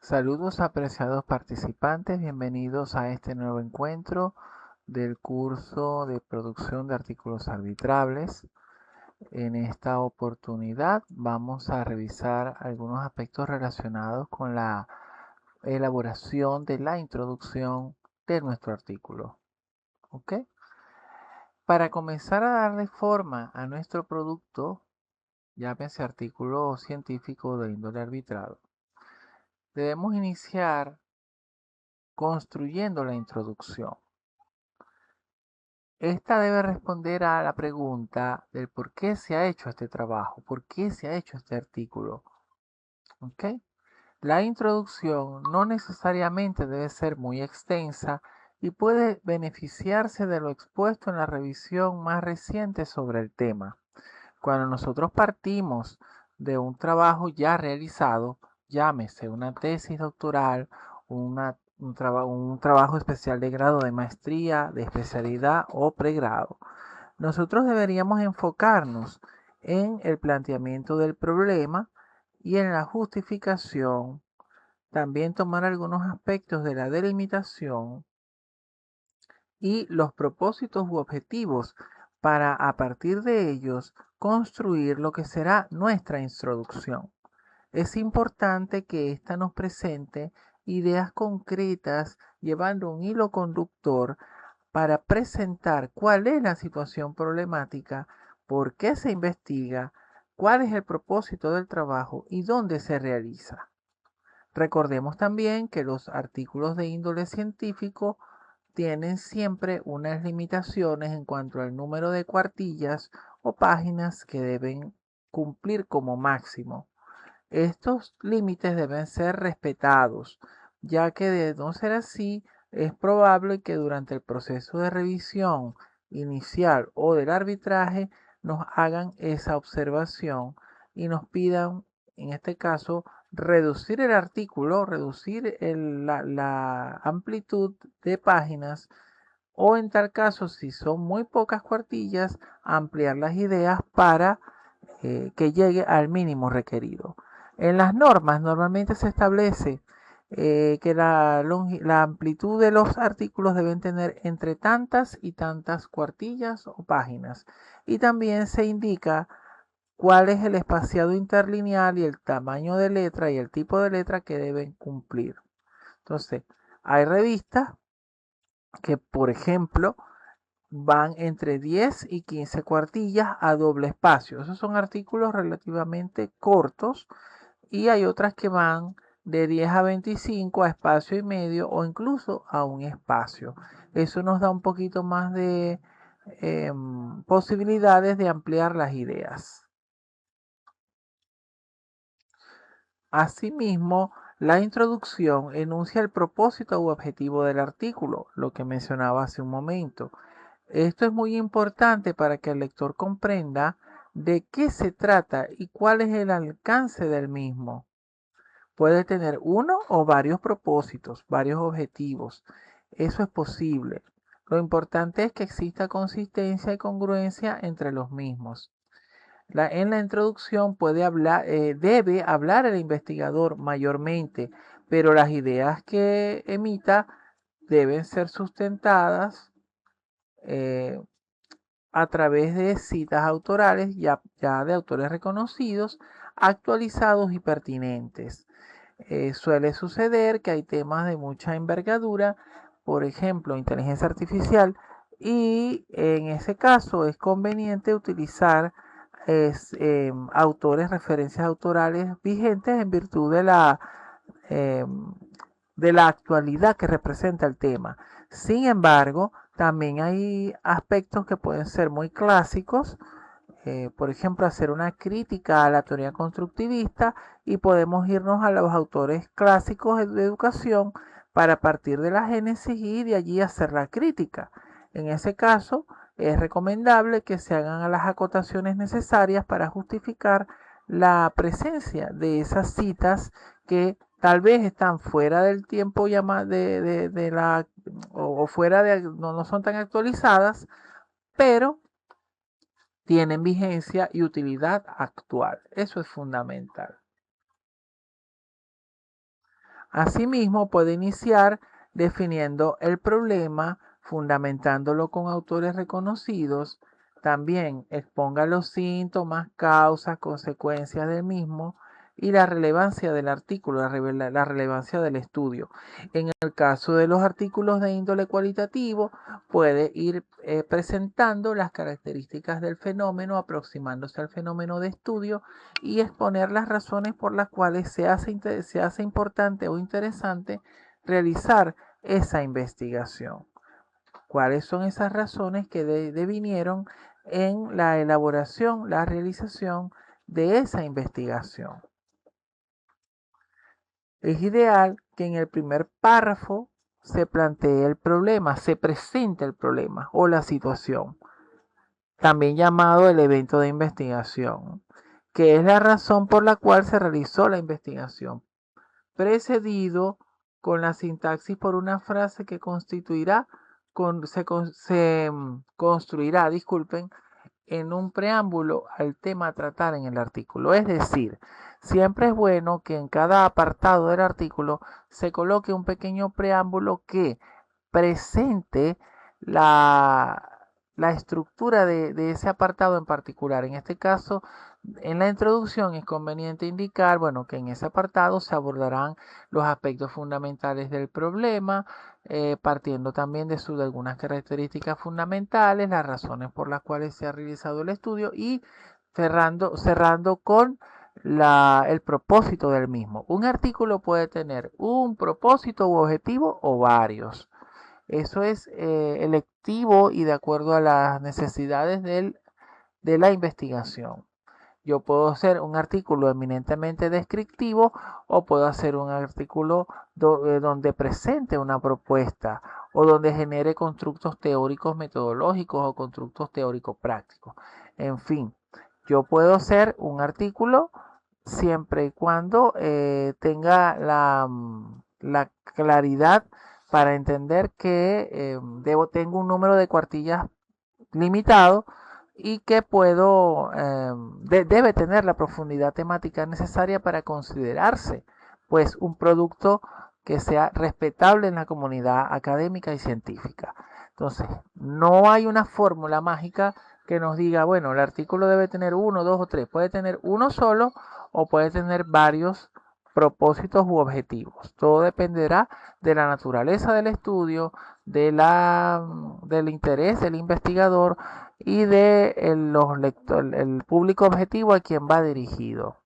Saludos apreciados participantes, bienvenidos a este nuevo encuentro del curso de producción de artículos arbitrables. En esta oportunidad vamos a revisar algunos aspectos relacionados con la elaboración de la introducción de nuestro artículo. ¿Ok? Para comenzar a darle forma a nuestro producto, llámese artículo científico de índole arbitrado, debemos iniciar construyendo la introducción. Esta debe responder a la pregunta del por qué se ha hecho este trabajo, por qué se ha hecho este artículo. ¿Ok? La introducción no necesariamente debe ser muy extensa y puede beneficiarse de lo expuesto en la revisión más reciente sobre el tema. Cuando nosotros partimos de un trabajo ya realizado, llámese una tesis doctoral, un trabajo especial de grado, de maestría, de especialidad o pregrado, nosotros deberíamos enfocarnos en el planteamiento del problema y en la justificación, también tomar algunos aspectos de la delimitación y los propósitos u objetivos para a partir de ellos construir lo que será nuestra introducción. Es importante que ésta nos presente ideas concretas llevando un hilo conductor para presentar cuál es la situación problemática, por qué se investiga, cuál es el propósito del trabajo y dónde se realiza. Recordemos también que los artículos de índole científico tienen siempre unas limitaciones en cuanto al número de cuartillas o páginas que deben cumplir como máximo. Estos límites deben ser respetados, ya que de no ser así, es probable que durante el proceso de revisión inicial o del arbitraje nos hagan esa observación y nos pidan, en este caso, reducir el artículo, reducir la amplitud de páginas o en tal caso, si son muy pocas cuartillas, ampliar las ideas para que llegue al mínimo requerido. En las normas normalmente se establece que la amplitud de los artículos deben tener entre tantas y tantas cuartillas o páginas. Y también se indica cuál es el espaciado interlineal y el tamaño de letra y el tipo de letra que deben cumplir. Entonces, hay revistas que, por ejemplo, van entre 10 y 15 cuartillas a doble espacio. Esos son artículos relativamente cortos y hay otras que van de 10 a 25 a espacio y medio o incluso a un espacio. Eso nos da un poquito más de posibilidades de ampliar las ideas. Asimismo, la introducción enuncia el propósito u objetivo del artículo, lo que mencionaba hace un momento. Esto es muy importante para que el lector comprenda de qué se trata y cuál es el alcance del mismo. Puede tener uno o varios propósitos, varios objetivos. Eso es posible. Lo importante es que exista consistencia y congruencia entre los mismos. En la introducción debe hablar el investigador mayormente, pero las ideas que emita deben ser sustentadas eh, a través de citas autorales ya de autores reconocidos, actualizados y pertinentes. Suele suceder que hay temas de mucha envergadura, por ejemplo, inteligencia artificial, y en ese caso es conveniente utilizar referencias autorales vigentes en virtud eh, de la actualidad que representa el tema. Sin embargo, también hay aspectos que pueden ser muy clásicos, por ejemplo, hacer una crítica a la teoría constructivista y podemos irnos a los autores clásicos de educación para partir de la génesis y de allí hacer la crítica. En ese caso, es recomendable que se hagan las acotaciones necesarias para justificar la presencia de esas citas que tal vez están fuera del tiempo de la o fuera de no son tan actualizadas, pero tienen vigencia y utilidad actual. Eso es fundamental. Asimismo, puede iniciar definiendo el problema, fundamentándolo con autores reconocidos. También exponga los síntomas, causas, consecuencias del mismo y la relevancia del artículo, la relevancia del estudio. En el caso de los artículos de índole cualitativo, puede ir presentando las características del fenómeno, aproximándose al fenómeno de estudio y exponer las razones por las cuales se hace importante o interesante realizar esa investigación. ¿Cuáles son esas razones que devinieron en la elaboración, la realización de esa investigación? Es ideal que en el primer párrafo se plantee el problema, se presente el problema o la situación, también llamado el evento de investigación, que es la razón por la cual se realizó la investigación, precedido con la sintaxis por una frase que construirá, disculpen, en un preámbulo al tema a tratar en el artículo. Es decir, siempre es bueno que en cada apartado del artículo se coloque un pequeño preámbulo que presente la estructura de ese apartado en particular. En este caso, en la introducción es conveniente indicar, bueno, que en ese apartado se abordarán los aspectos fundamentales del problema, partiendo también de algunas características fundamentales, las razones por las cuales se ha realizado el estudio y cerrando con el propósito del mismo. Un artículo puede tener un propósito u objetivo o varios. Eso es electivo y de acuerdo a las necesidades de la investigación. Yo puedo hacer un artículo eminentemente descriptivo o puedo hacer un artículo donde presente una propuesta o donde genere constructos teóricos metodológicos o constructos teóricos prácticos. En fin, yo puedo hacer un artículo siempre y cuando tenga la claridad para entender que tengo un número de cuartillas limitado y que debe tener la profundidad temática necesaria para considerarse pues un producto que sea respetable en la comunidad académica y científica. Entonces, no hay una fórmula mágica que nos diga, bueno, el artículo debe tener uno, dos o tres, puede tener uno solo o puede tener varios propósitos u objetivos. Todo dependerá de la naturaleza del estudio, del interés del investigador y de el público objetivo a quien va dirigido.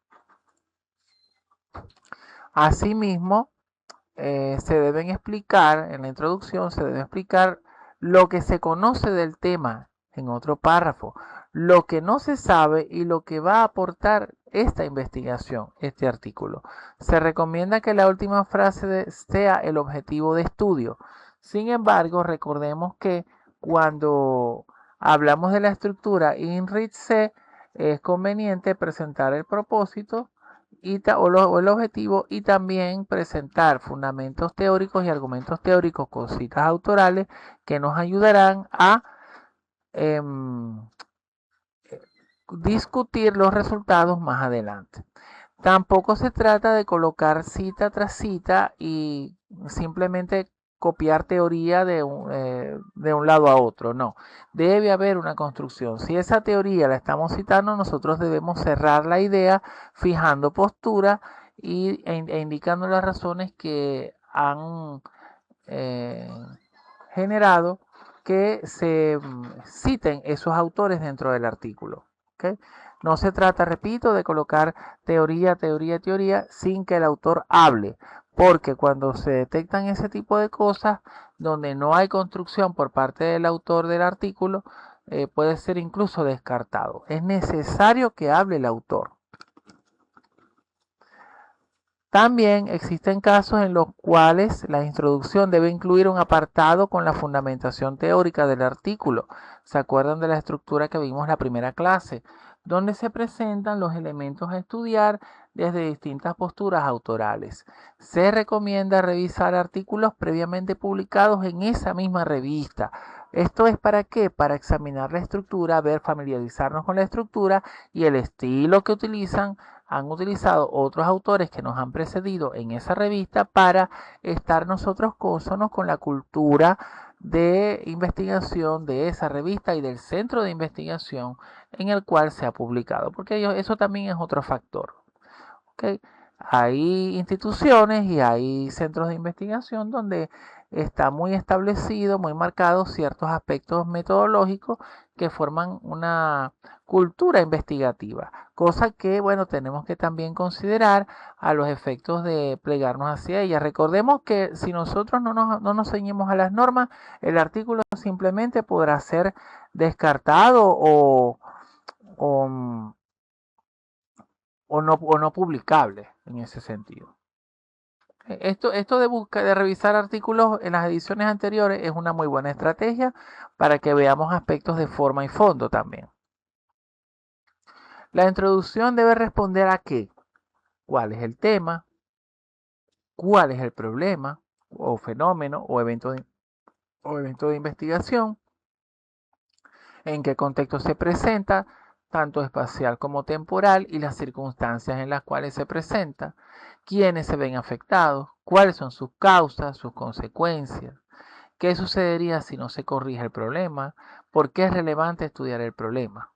Asimismo, se deben explicar, en la introducción, se debe explicar lo que se conoce del tema en otro párrafo, lo que no se sabe y lo que va a aportar esta investigación, este artículo. Se recomienda que la última frase sea el objetivo de estudio. Sin embargo, recordemos que cuando hablamos de la estructura INRIT-C, es conveniente presentar el propósito o el objetivo y también presentar fundamentos teóricos y argumentos teóricos con citas autorales que nos ayudarán a discutir los resultados más adelante. Tampoco se trata de colocar cita tras cita y simplemente copiar teoría de un lado a otro, no. Debe haber una construcción. Si esa teoría la estamos citando, nosotros debemos cerrar la idea fijando postura e indicando las razones que han generado que se citen esos autores dentro del artículo. ¿Okay? No se trata, repito, de colocar teoría sin que el autor hable, porque cuando se detectan ese tipo de cosas, donde no hay construcción por parte del autor del artículo, puede ser incluso descartado. Es necesario que hable el autor. También existen casos en los cuales la introducción debe incluir un apartado con la fundamentación teórica del artículo. ¿Se acuerdan de la estructura que vimos en la primera clase? Donde se presentan los elementos a estudiar desde distintas posturas autorales. Se recomienda revisar artículos previamente publicados en esa misma revista. ¿Esto es para qué? Para examinar la estructura, familiarizarnos con la estructura y el estilo que utilizan han utilizado otros autores que nos han precedido en esa revista para estar nosotros cónsonos con la cultura de investigación de esa revista y del centro de investigación en el cual se ha publicado, porque eso también es otro factor. ¿Okay? Hay instituciones y hay centros de investigación donde está muy establecido, muy marcado ciertos aspectos metodológicos que forman una cultura investigativa, cosa que, bueno, tenemos que también considerar a los efectos de plegarnos hacia ella. Recordemos que si nosotros no nos ceñimos a las normas, el artículo simplemente podrá ser descartado o o no publicable en ese sentido. Esto de revisar artículos en las ediciones anteriores es una muy buena estrategia para que veamos aspectos de forma y fondo también. La introducción debe responder a qué, cuál es el tema, cuál es el problema o fenómeno o evento de investigación, en qué contexto se presenta, tanto espacial como temporal, y las circunstancias en las cuales se presenta, quiénes se ven afectados, cuáles son sus causas, sus consecuencias, qué sucedería si no se corrige el problema, por qué es relevante estudiar el problema.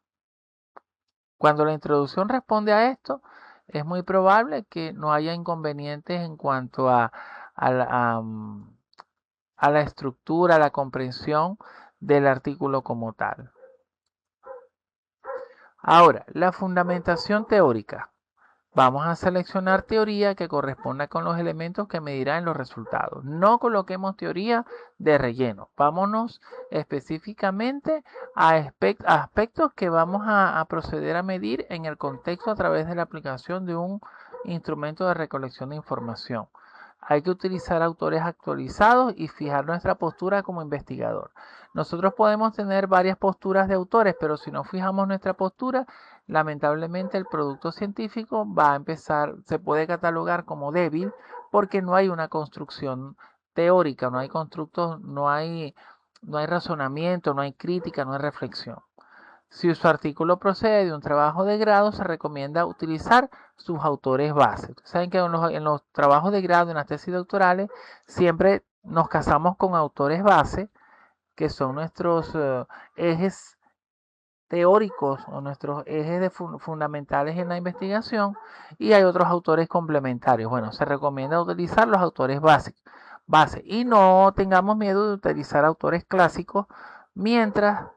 Cuando la introducción responde a esto, es muy probable que no haya inconvenientes en cuanto a la estructura, a la comprensión del artículo como tal. Ahora, la fundamentación teórica. Vamos a seleccionar teoría que corresponda con los elementos que medirán los resultados. No coloquemos teoría de relleno. Vámonos específicamente a aspectos que vamos a proceder a medir en el contexto a través de la aplicación de un instrumento de recolección de información. Hay que utilizar autores actualizados y fijar nuestra postura como investigador. Nosotros podemos tener varias posturas de autores, pero si no fijamos nuestra postura, lamentablemente el producto científico va a empezar, se puede catalogar como débil porque no hay una construcción teórica, no hay constructos, no hay razonamiento, no hay crítica, no hay reflexión. Si su artículo procede de un trabajo de grado, se recomienda utilizar sus autores base. Ustedes saben que en los trabajos de grado, en las tesis doctorales, siempre nos casamos con autores base, que son nuestros ejes teóricos o nuestros ejes fundamentales en la investigación, y hay otros autores complementarios. Bueno, se recomienda utilizar los autores base y no tengamos miedo de utilizar autores clásicos mientras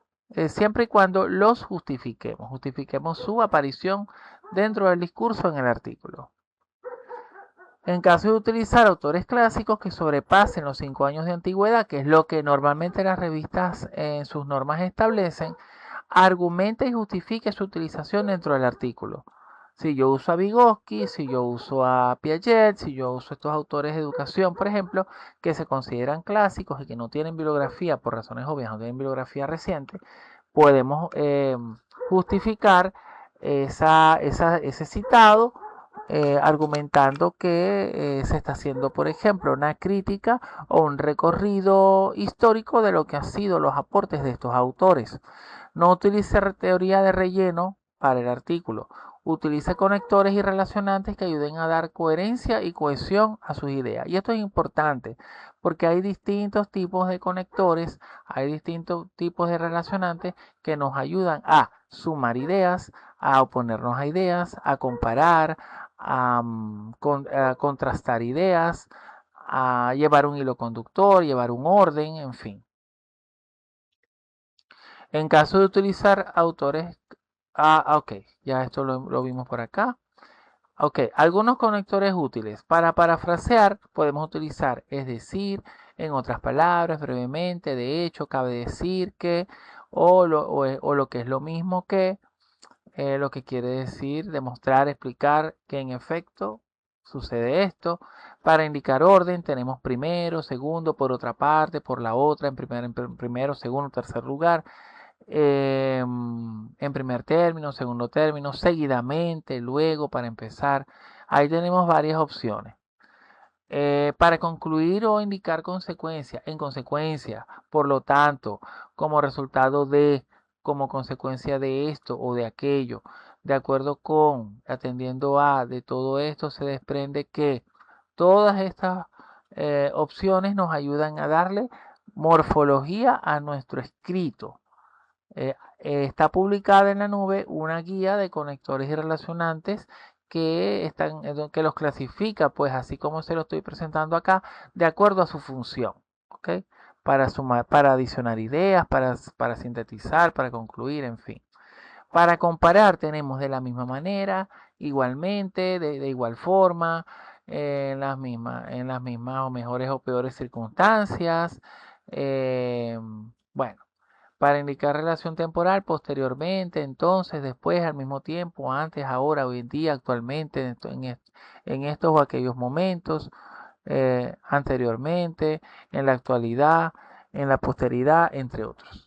siempre y cuando los justifiquemos su aparición dentro del discurso en el artículo. En caso de utilizar autores clásicos que sobrepasen los 5 años de antigüedad, que es lo que normalmente las revistas en sus normas establecen, argumente y justifique su utilización dentro del artículo. Si yo uso a Vygotsky, si yo uso a Piaget, si yo uso estos autores de educación, por ejemplo, que se consideran clásicos y que no tienen bibliografía, por razones obvias, no tienen bibliografía reciente, podemos justificar ese citado argumentando que se está haciendo, por ejemplo, una crítica o un recorrido histórico de lo que han sido los aportes de estos autores. No utilice teoría de relleno para el artículo. Utilice conectores y relacionantes que ayuden a dar coherencia y cohesión a sus ideas. Y esto es importante porque hay distintos tipos de conectores, hay distintos tipos de relacionantes que nos ayudan a sumar ideas, a oponernos a ideas, a comparar, a contrastar ideas, a llevar un hilo conductor, llevar un orden, en fin. En caso de utilizar autores, ok, ya esto lo vimos por acá. Ok, algunos conectores útiles. Para parafrasear podemos utilizar es decir, en otras palabras, brevemente, de hecho, cabe decir que, o lo que es lo mismo que, lo que quiere decir, demostrar, explicar que en efecto sucede esto. Para indicar orden tenemos primero, segundo, por otra parte, por la otra, en primero, segundo, tercer lugar, en primer término, segundo término, seguidamente, luego, para empezar. Ahí tenemos varias opciones. Para concluir o indicar consecuencia, en consecuencia, por lo tanto, como resultado de, como consecuencia de esto o de aquello, de acuerdo con, atendiendo a, de todo esto se desprende que todas estas opciones nos ayudan a darle morfología a nuestro escrito. Está publicada en la nube una guía de conectores y relacionantes que los clasifica, pues así como se lo estoy presentando acá, de acuerdo a su función, ¿ok? Para sumar, para adicionar ideas, para sintetizar, para concluir, en fin. Para comparar tenemos de la misma manera, igualmente, de igual forma, en las mismas o mejores o peores circunstancias. eh, bueno, para indicar relación temporal, posteriormente, entonces, después, al mismo tiempo, antes, ahora, hoy en día, actualmente, en estos o aquellos momentos, anteriormente, en la actualidad, en la posteridad, entre otros.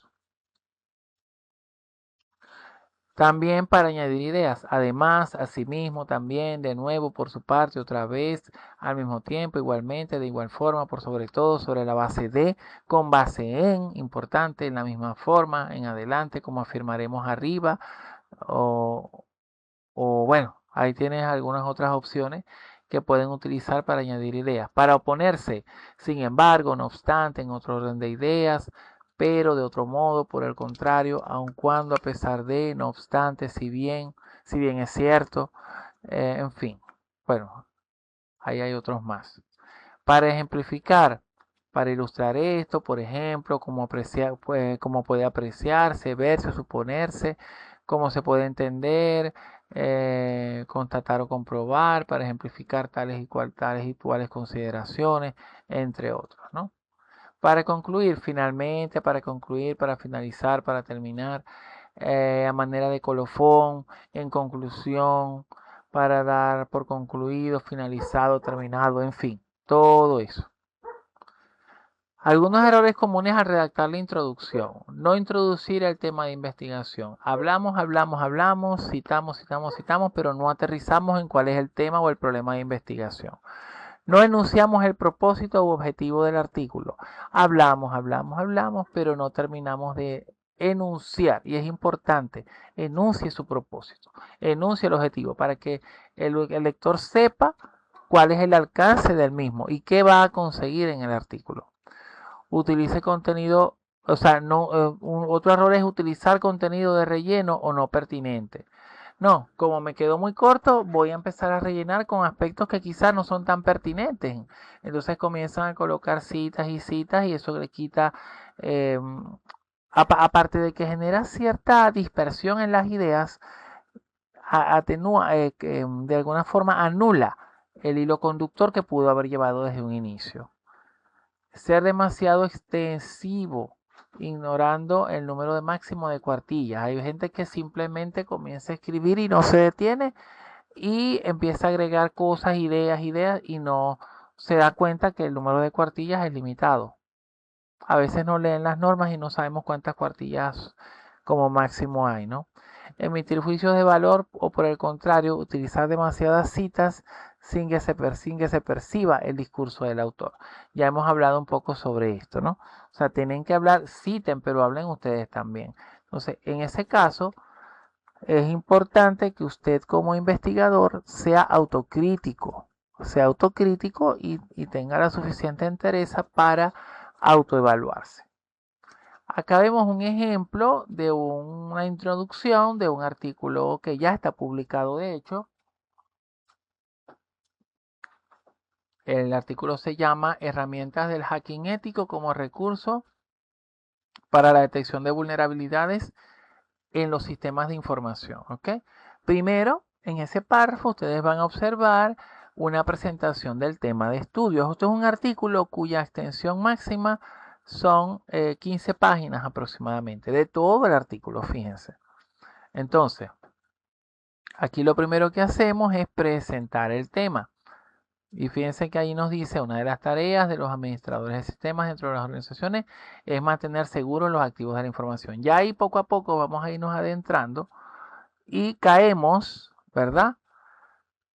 También para añadir ideas, además, asimismo, también, de nuevo, por su parte, otra vez, al mismo tiempo, igualmente, de igual forma, por sobre todo, sobre la base de, con base en, importante, en la misma forma, en adelante, como afirmaremos arriba, o, o bueno, ahí tienes algunas otras opciones que pueden utilizar para añadir ideas. Para oponerse, sin embargo, no obstante, en otro orden de ideas, pero de otro modo, por el contrario, aun cuando a pesar de, no obstante, si bien es cierto, en fin, bueno, ahí hay otros más. Para ejemplificar, para ilustrar esto, por ejemplo, cómo puede apreciarse, verse, suponerse, cómo se puede entender, constatar o comprobar, para ejemplificar tales y cuales consideraciones, entre otros, ¿no? Para concluir, finalmente, para concluir, para finalizar, para terminar, a manera de colofón, en conclusión, para dar por concluido, finalizado, terminado, en fin, todo eso. Algunos errores comunes al redactar la introducción. No introducir el tema de investigación. Hablamos, citamos, pero no aterrizamos en cuál es el tema o el problema de investigación. No enunciamos el propósito u objetivo del artículo. Hablamos, pero no terminamos de enunciar. Y es importante, enuncie su propósito, enuncie el objetivo para que el lector sepa cuál es el alcance del mismo y qué va a conseguir en el artículo. Utilice contenido, o sea, no, otro error es utilizar contenido de relleno o no pertinente. No, como me quedó muy corto, voy a empezar a rellenar con aspectos que quizás no son tan pertinentes. Entonces comienzan a colocar citas y eso le quita, eh, aparte de que genera cierta dispersión en las ideas, atenúa, de alguna forma anula el hilo conductor que pudo haber llevado desde un inicio. Ser demasiado extensivo, ignorando el número de máximo de cuartillas. Hay gente que simplemente comienza a escribir y no se detiene y empieza a agregar cosas, ideas y no se da cuenta que el número de cuartillas es limitado. A veces no leen las normas y no sabemos cuántas cuartillas como máximo hay, ¿no? Emitir juicios de valor o por el contrario, utilizar demasiadas citas sin que se perciba el discurso del autor. Ya hemos hablado un poco sobre esto, ¿no? O sea, tienen que hablar, citen, pero hablen ustedes también. Entonces, en ese caso, es importante que usted como investigador sea autocrítico y tenga la suficiente entereza para autoevaluarse. Acá vemos un ejemplo de una introducción de un artículo que ya está publicado, de hecho. El artículo se llama Herramientas del hacking ético como recurso para la detección de vulnerabilidades en los sistemas de información. ¿Ok? Primero, en ese párrafo ustedes van a observar una presentación del tema de estudios. Esto es un artículo cuya extensión máxima son 15 páginas aproximadamente, de todo el artículo, fíjense. Entonces, aquí lo primero que hacemos es presentar el tema. Y fíjense que ahí nos dice, una de las tareas de los administradores de sistemas dentro de las organizaciones es mantener seguros los activos de la información. Ya ahí poco a poco vamos a irnos adentrando y caemos, ¿verdad?,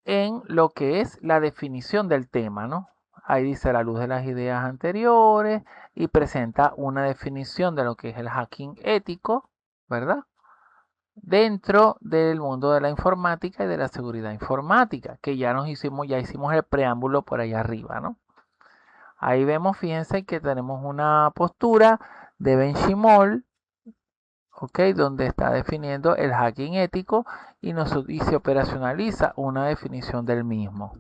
en lo que es la definición del tema, ¿no? Ahí dice a la luz de las ideas anteriores y presenta una definición de lo que es el hacking ético, ¿verdad? dentro del mundo de la informática y de la seguridad informática, que ya hicimos el preámbulo por ahí arriba, ¿no? Ahí vemos, fíjense que tenemos una postura de Benchimol, ¿ok? Donde está definiendo el hacking ético y se operacionaliza una definición del mismo.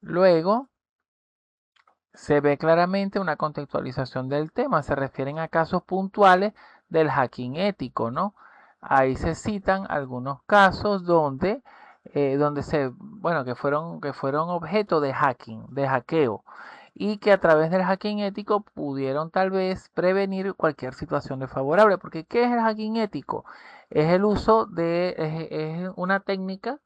Luego, se ve claramente una contextualización del tema, se refieren a casos puntuales del hacking ético, ¿no? Ahí se citan algunos casos bueno, que fueron objeto de hacking, de hackeo, y que a través del hacking ético pudieron tal vez prevenir cualquier situación desfavorable, porque ¿qué es el hacking ético? Es el uso es una técnica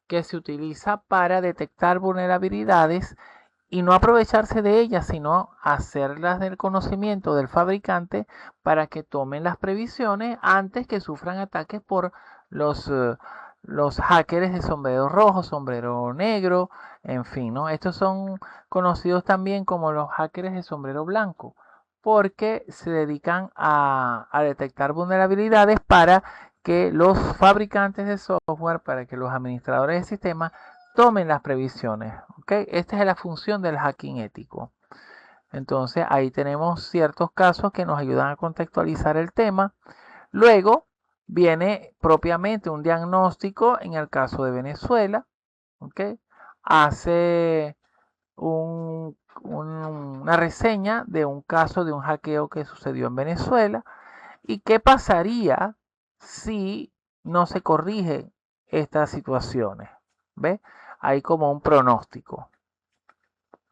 que se utiliza para detectar vulnerabilidades y no aprovecharse de ellas, sino hacerlas del conocimiento del fabricante para que tomen las previsiones antes que sufran ataques por los, eh, los hackers de sombrero rojo, sombrero negro, en fin, ¿no? Estos son conocidos también como los hackers de sombrero blanco, porque se dedican a detectar vulnerabilidades para que los fabricantes de software, para que los administradores de sistemas tomen las previsiones. ¿Okay? Esta es la función del hacking ético. Entonces ahí tenemos ciertos casos que nos ayudan a contextualizar el tema. Luego viene propiamente un diagnóstico en el caso de Venezuela. ¿Okay? Hace una reseña de un caso de un hackeo que sucedió en Venezuela y qué pasaría si no se corrige estas situaciones. ¿Ve? Hay como un pronóstico.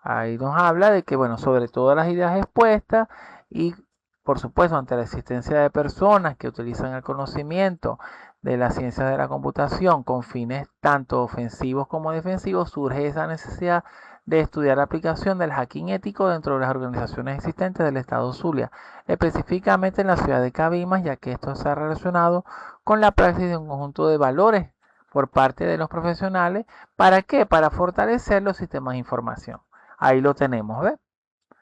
Ahí nos habla de que, bueno, sobre todas las ideas expuestas y, por supuesto, ante la existencia de personas que utilizan el conocimiento de las ciencias de la computación con fines tanto ofensivos como defensivos, surge esa necesidad de estudiar la aplicación del hacking ético dentro de las organizaciones existentes del Estado Zulia, específicamente en la ciudad de Cabimas, ya que esto se ha relacionado con la praxis de un conjunto de valores por parte de los profesionales. ¿Para qué? Para fortalecer los sistemas de información. Ahí lo tenemos, ¿ves?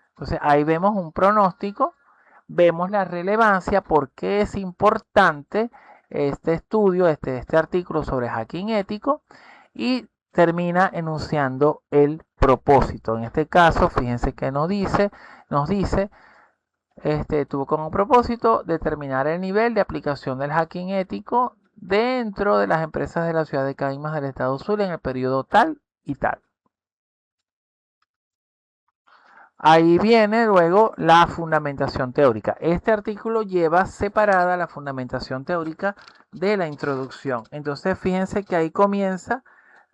Entonces ahí vemos un pronóstico, vemos la relevancia, por qué es importante este estudio, este artículo sobre hacking ético y termina enunciando el propósito. En este caso, fíjense que nos dice, tuvo como propósito determinar el nivel de aplicación del hacking ético dentro de las empresas de la ciudad de Cabimas del Estado Zulia en el periodo tal y tal. Ahí viene luego la fundamentación teórica. Este artículo lleva separada la fundamentación teórica de la introducción. Entonces fíjense que ahí comienza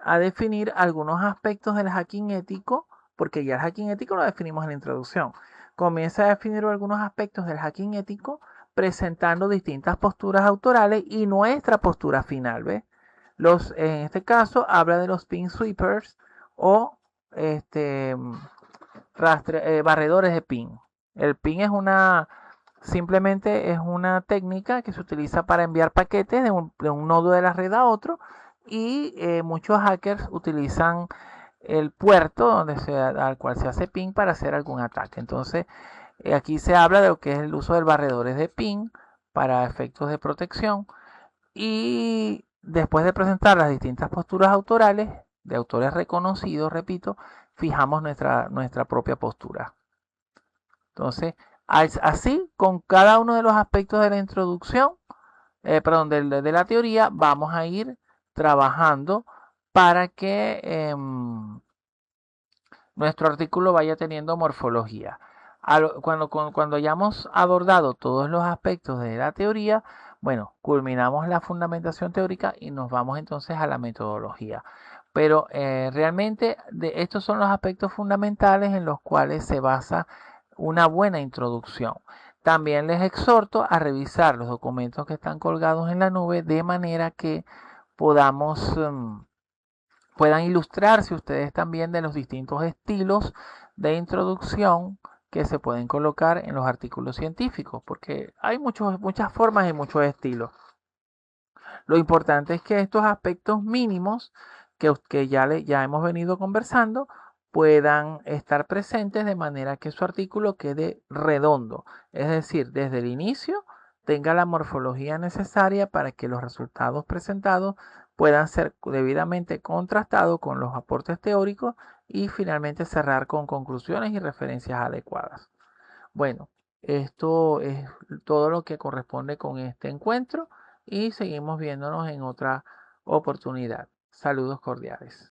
a definir algunos aspectos del hacking ético, porque ya el hacking ético lo definimos en la introducción. Comienza a definir algunos aspectos del hacking ético presentando distintas posturas autorales y nuestra postura final, ¿ves? En este caso habla de los pin sweepers o barredores de pin. El pin simplemente es una técnica que se utiliza para enviar paquetes de un nodo de la red a otro y muchos hackers utilizan el puerto al cual se hace ping para hacer algún ataque. Entonces, aquí se habla de lo que es el uso de barredores de ping para efectos de protección y después de presentar las distintas posturas autorales de autores reconocidos, repito, fijamos nuestra propia postura. Entonces, así, con cada uno de los aspectos de la introducción, de la teoría, vamos a ir trabajando para que nuestro artículo vaya teniendo morfología. Cuando hayamos abordado todos los aspectos de la teoría, bueno, culminamos la fundamentación teórica y nos vamos entonces a la metodología. Pero realmente estos son los aspectos fundamentales en los cuales se basa una buena introducción. También les exhorto a revisar los documentos que están colgados en la nube de manera que podamos puedan ilustrarse ustedes también de los distintos estilos de introducción que se pueden colocar en los artículos científicos, porque hay muchas formas y muchos estilos. Lo importante es que estos aspectos mínimos que ya hemos venido conversando puedan estar presentes de manera que su artículo quede redondo, es decir, desde el inicio tenga la morfología necesaria para que los resultados presentados puedan ser debidamente contrastados con los aportes teóricos y finalmente cerrar con conclusiones y referencias adecuadas. Bueno, esto es todo lo que corresponde con este encuentro y seguimos viéndonos en otra oportunidad. Saludos cordiales.